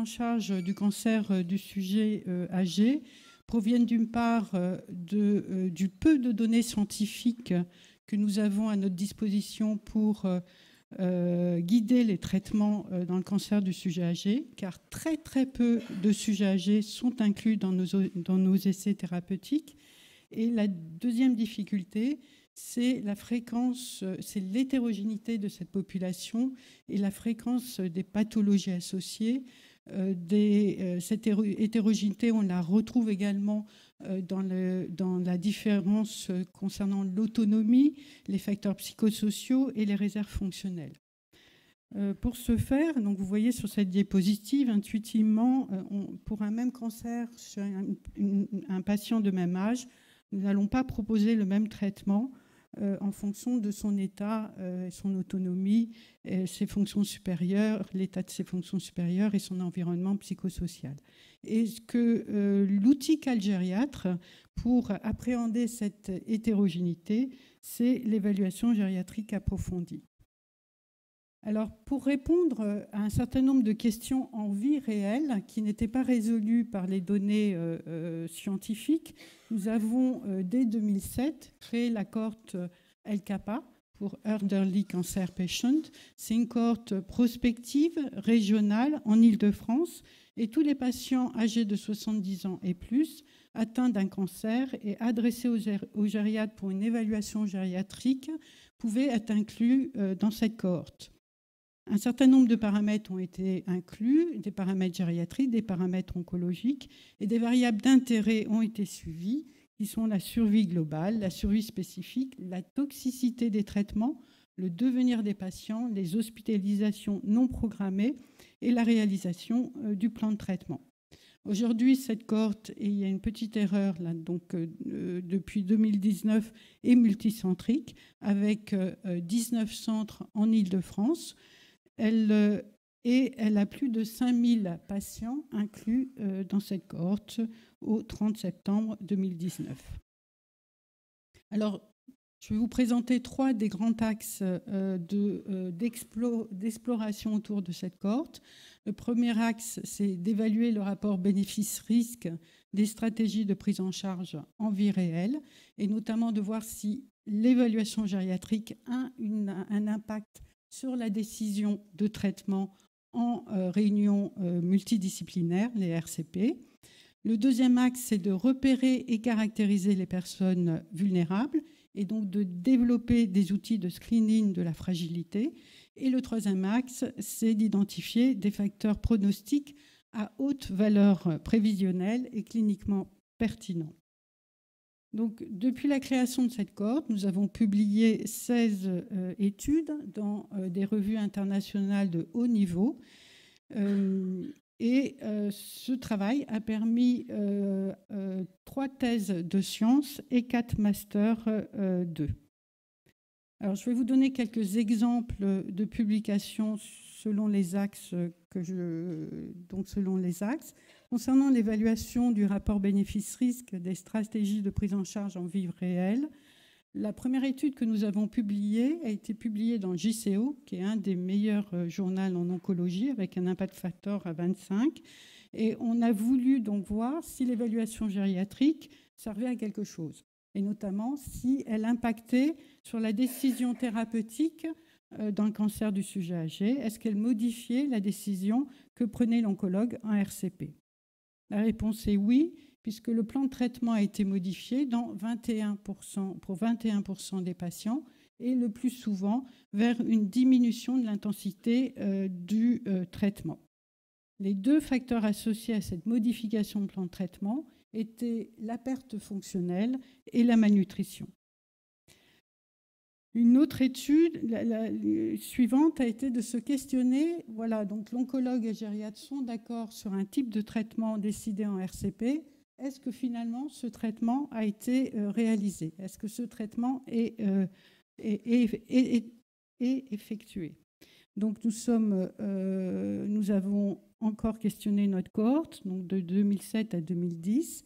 charge du cancer du sujet âgé proviennent d'une part du peu de données scientifiques que nous avons à notre disposition pour guider les traitements dans le cancer du sujet âgé, car très très peu de sujets âgés sont inclus dans nos essais thérapeutiques. Et la deuxième difficulté, c'est la fréquence, c'est l'hétérogénéité de cette population et la fréquence des pathologies associées. Cette hétérogénéité, on la retrouve également dans la différence concernant l'autonomie, les facteurs psychosociaux et les réserves fonctionnelles. Pour ce faire, donc vous voyez sur cette diapositive, intuitivement, pour un même cancer chez un patient de même âge, nous n'allons pas proposer le même traitement en fonction de son état, son autonomie, ses fonctions supérieures, l'état de ses fonctions supérieures et son environnement psychosocial. Et ce que l'outil CalGériatre, pour appréhender cette hétérogénéité, c'est l'évaluation gériatrique approfondie. Alors, pour répondre à un certain nombre de questions en vie réelle qui n'étaient pas résolues par les données scientifiques, nous avons, dès 2007, créé la cohorte LCAPA pour Elderly Cancer Patient. C'est une cohorte prospective, régionale, en Île-de-France, et tous les patients âgés de 70 ans et plus atteints d'un cancer et adressés au gériatre pour une évaluation gériatrique pouvaient être inclus dans cette cohorte. Un certain nombre de paramètres ont été inclus, des paramètres gériatriques, des paramètres oncologiques, et des variables d'intérêt ont été suivies, qui sont la survie globale, la survie spécifique, la toxicité des traitements, le devenir des patients, les hospitalisations non programmées et la réalisation du plan de traitement. Aujourd'hui, cette cohorte, et il y a une petite erreur là, donc, depuis 2019, est multicentrique, avec 19 centres en Île-de-France. Elle a plus de 5000 patients inclus dans cette cohorte au 30 septembre 2019. Alors, je vais vous présenter 3 des grands axes d'exploration autour de cette cohorte. Le premier axe, c'est d'évaluer le rapport bénéfice-risque des stratégies de prise en charge en vie réelle, et notamment de voir si l'évaluation gériatrique a un impact sur la décision de traitement en réunion multidisciplinaire, les RCP. Le deuxième axe, c'est de repérer et caractériser les personnes vulnérables et donc de développer des outils de screening de la fragilité. Et le troisième axe, c'est d'identifier des facteurs pronostiques à haute valeur prévisionnelle et cliniquement pertinents. Donc, depuis la création de cette cohorte, nous avons publié 16 études dans des revues internationales de haut niveau. Ce travail a permis 3 thèses de sciences et 4 masters 2. Alors, je vais vous donner quelques exemples de publications selon les axes Concernant l'évaluation du rapport bénéfice-risque des stratégies de prise en charge en vie réelle, la première étude que nous avons publiée a été publiée dans JCO, qui est un des meilleurs journaux en oncologie, avec un impact factor à 25. Et on a voulu donc voir si l'évaluation gériatrique servait à quelque chose, et notamment si elle impactait sur la décision thérapeutique dans le cancer du sujet âgé. Est-ce qu'elle modifiait la décision que prenait l'oncologue en RCP? La réponse est oui, puisque le plan de traitement a été modifié pour 21% des patients, et le plus souvent vers une diminution de l'intensité du traitement. Les 2 facteurs associés à cette modification de plan de traitement étaient la perte fonctionnelle et la malnutrition. Une autre étude, la suivante, a été de se questionner, voilà, donc l'oncologue et gériatre sont d'accord sur un type de traitement décidé en RCP. Est-ce que finalement ce traitement a été réalisé? Est-ce que ce traitement est effectué? Donc nous avons encore questionné notre cohorte, donc de 2007 à 2010,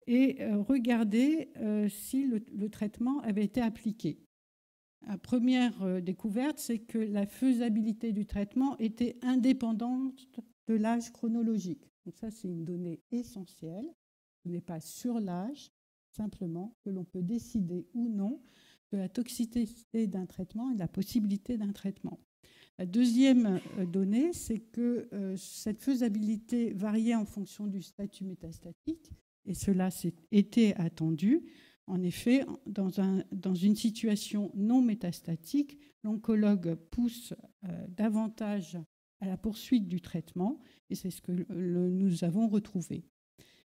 et regardé si le traitement avait été appliqué. La première découverte, c'est que la faisabilité du traitement était indépendante de l'âge chronologique. Donc ça, c'est une donnée essentielle. Ce n'est pas sur l'âge, simplement que l'on peut décider ou non de la toxicité d'un traitement et de la possibilité d'un traitement. La deuxième donnée, c'est que cette faisabilité variait en fonction du statut métastatique, et cela était attendu. En effet, dans une situation non métastatique, l'oncologue pousse davantage à la poursuite du traitement, et c'est ce que nous avons retrouvé.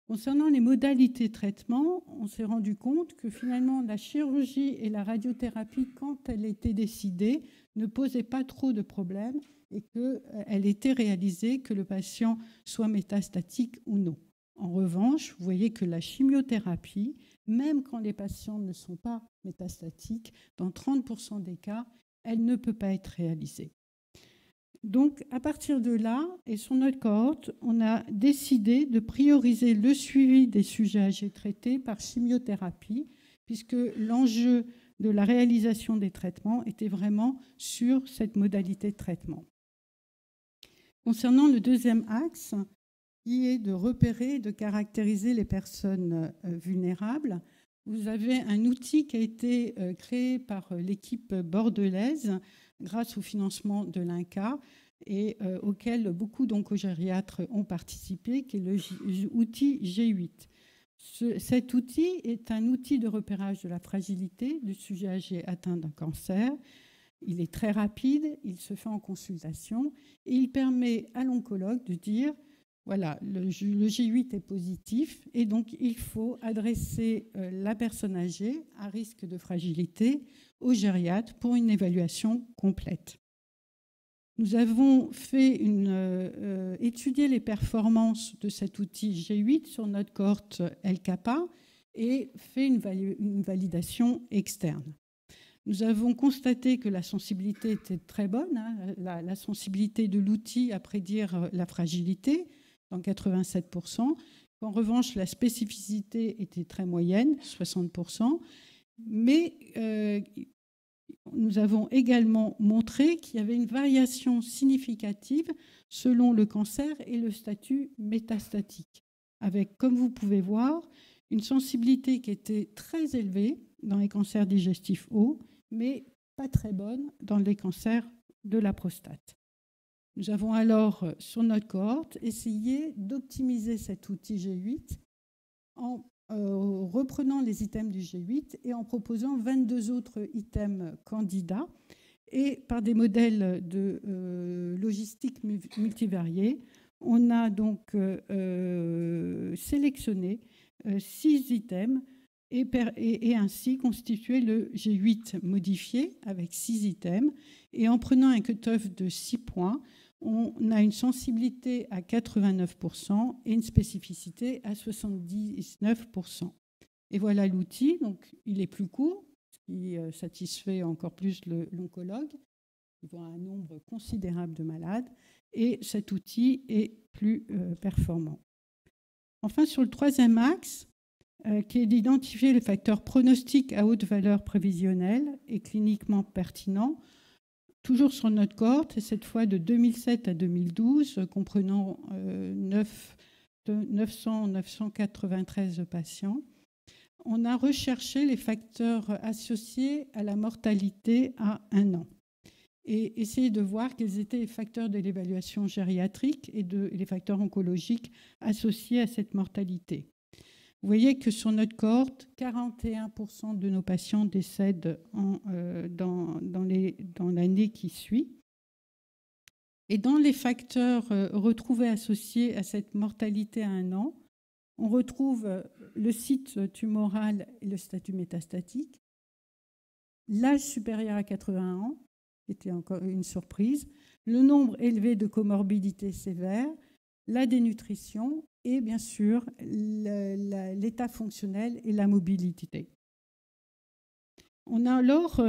Concernant les modalités de traitement, on s'est rendu compte que finalement la chirurgie et la radiothérapie, quand elle était décidée, ne posaient pas trop de problèmes et qu'elle était réalisée que le patient soit métastatique ou non. En revanche, vous voyez que la chimiothérapie, même quand les patients ne sont pas métastatiques, dans 30% des cas, elle ne peut pas être réalisée. Donc, à partir de là, et sur notre cohorte, on a décidé de prioriser le suivi des sujets âgés traités par chimiothérapie, puisque l'enjeu de la réalisation des traitements était vraiment sur cette modalité de traitement. Concernant le deuxième axe, qui est de repérer et de caractériser les personnes vulnérables, vous avez un outil qui a été créé par l'équipe bordelaise grâce au financement de l'INCa et auquel beaucoup d'oncogériatres ont participé, qui est l'outil G8. Cet outil est un outil de repérage de la fragilité du sujet âgé atteint d'un cancer. Il est très rapide, il se fait en consultation et il permet à l'oncologue de dire voilà, le G8 est positif et donc il faut adresser la personne âgée à risque de fragilité au gériatre pour une évaluation complète. Nous avons étudié les performances de cet outil G8 sur notre cohorte LKPA et fait une validation externe. Nous avons constaté que la sensibilité était très bonne, la sensibilité de l'outil à prédire la fragilité, dans 87%. En revanche, la spécificité était très moyenne, 60%. Mais nous avons également montré qu'il y avait une variation significative selon le cancer et le statut métastatique, avec, comme vous pouvez voir, une sensibilité qui était très élevée dans les cancers digestifs hauts, mais pas très bonne dans les cancers de la prostate. Nous avons alors, sur notre cohorte, essayé d'optimiser cet outil G8 en reprenant les items du G8 et en proposant 22 autres items candidats. Et par des modèles de logistique multivariés, on a donc sélectionné 6 items et ainsi constitué le G8 modifié avec 6 items. Et en prenant un cut-off de 6 points, on a une sensibilité à 89% et une spécificité à 79%. Et voilà l'outil. Donc, il est plus court, ce qui satisfait encore plus l'oncologue. Il voit un nombre considérable de malades. Et cet outil est plus performant. Enfin, sur le troisième axe, qui est d'identifier les facteurs pronostiques à haute valeur prévisionnelle et cliniquement pertinents, toujours sur notre cohorte, et cette fois de 2007 à 2012, comprenant 993 patients, on a recherché les facteurs associés à la mortalité à 1 an et essayé de voir quels étaient les facteurs de l'évaluation gériatrique et les facteurs oncologiques associés à cette mortalité. Vous voyez que sur notre cohorte, 41% de nos patients décèdent dans l'année qui suit. Et dans les facteurs retrouvés associés à cette mortalité à 1 an, on retrouve le site tumoral et le statut métastatique, l'âge supérieur à 80 ans, qui était encore une surprise, le nombre élevé de comorbidités sévères, la dénutrition et bien sûr l'état fonctionnel et la mobilité. On a alors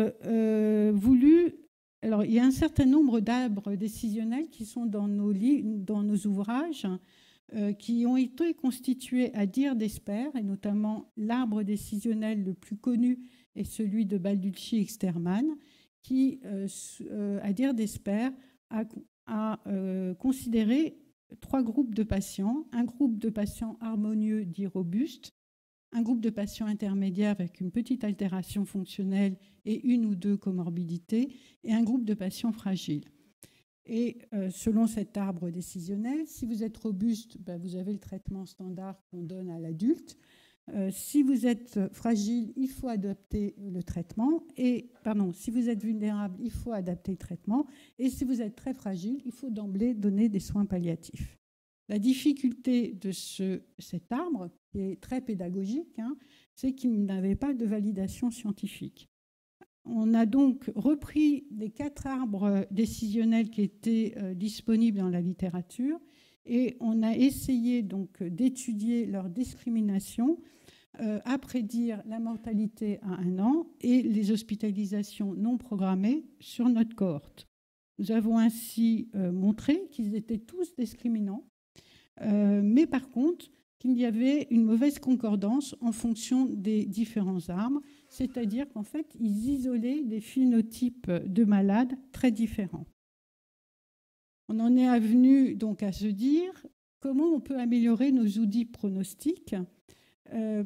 voulu... Alors, il y a un certain nombre d'arbres décisionnels qui sont dans nos ouvrages, qui ont été constitués à dire d'Espert, et notamment l'arbre décisionnel le plus connu est celui de Balducci-Exterman, qui, à dire d'Espert, a considéré 3 groupes de patients. Un groupe de patients harmonieux dits robustes, un groupe de patients intermédiaires avec une petite altération fonctionnelle et 1 ou 2 comorbidités, et un groupe de patients fragiles. Et selon cet arbre décisionnel, si vous êtes robuste, vous avez le traitement standard qu'on donne à l'adulte. Si vous êtes fragile, il faut adapter le traitement. Si vous êtes vulnérable, il faut adapter le traitement. Et si vous êtes très fragile, il faut d'emblée donner des soins palliatifs. La difficulté de cet arbre, qui est très pédagogique, c'est qu'il n'avait pas de validation scientifique. On a donc repris les 4 arbres décisionnels qui étaient disponibles dans la littérature et on a essayé donc d'étudier leur discrimination à prédire la mortalité à 1 an et les hospitalisations non programmées sur notre cohorte. Nous avons ainsi montré qu'ils étaient tous discriminants, mais par contre qu'il y avait une mauvaise concordance en fonction des différents arbres, c'est-à-dire qu'en fait, ils isolaient des phénotypes de malades très différents. On en est venu donc à se dire comment on peut améliorer nos outils pronostiques,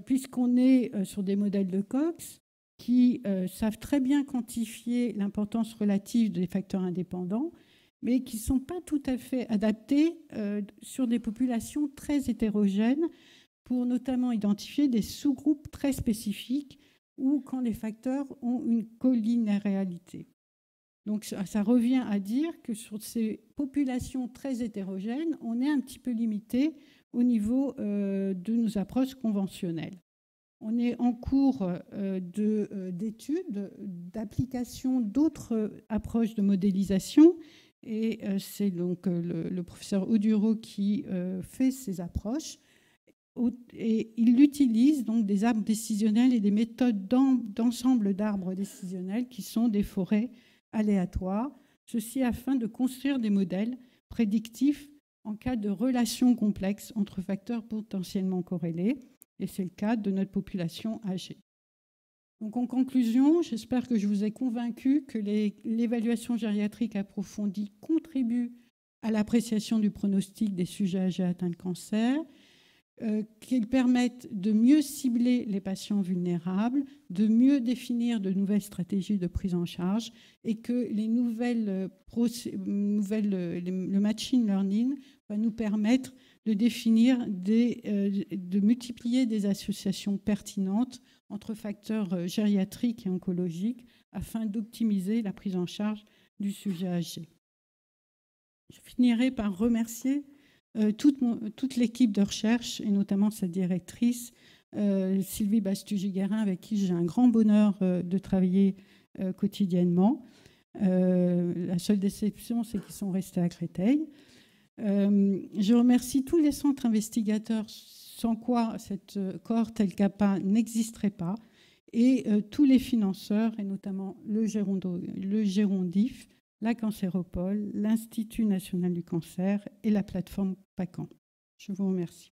puisqu'on est sur des modèles de Cox qui savent très bien quantifier l'importance relative des facteurs indépendants, mais qui ne sont pas tout à fait adaptés sur des populations très hétérogènes pour notamment identifier des sous-groupes très spécifiques ou quand les facteurs ont une collinéarité. Donc ça revient à dire que sur ces populations très hétérogènes, on est un petit peu limité au niveau de nos approches conventionnelles. On est en cours d'études, d'application d'autres approches de modélisation. Et c'est donc le professeur Oduro qui fait ces approches. Et il utilise donc des arbres décisionnels et des méthodes d'ensemble d'arbres décisionnels qui sont des forêts aléatoires. Ceci afin de construire des modèles prédictifs en cas de relations complexes entre facteurs potentiellement corrélés. Et c'est le cas de notre population âgée. Donc en conclusion, j'espère que je vous ai convaincu que l'évaluation gériatrique approfondie contribue à l'appréciation du pronostic des sujets âgés atteints de cancer, qu'ils permettent de mieux cibler les patients vulnérables, de mieux définir de nouvelles stratégies de prise en charge et que le machine learning va nous permettre de définir, de multiplier des associations pertinentes entre facteurs gériatriques et oncologiques afin d'optimiser la prise en charge du sujet âgé. Je finirai par remercier toute l'équipe de recherche et notamment sa directrice, Sylvie Bastugi-Guérin, avec qui j'ai un grand bonheur de travailler quotidiennement. La seule déception, c'est qu'ils sont restés à Créteil. Je remercie tous les centres investigateurs sans quoi cette cohorte LCAPA n'existerait pas, et tous les financeurs, et notamment le Gérondif, la Cancéropole, l'Institut national du cancer et la plateforme PACAN. Je vous remercie.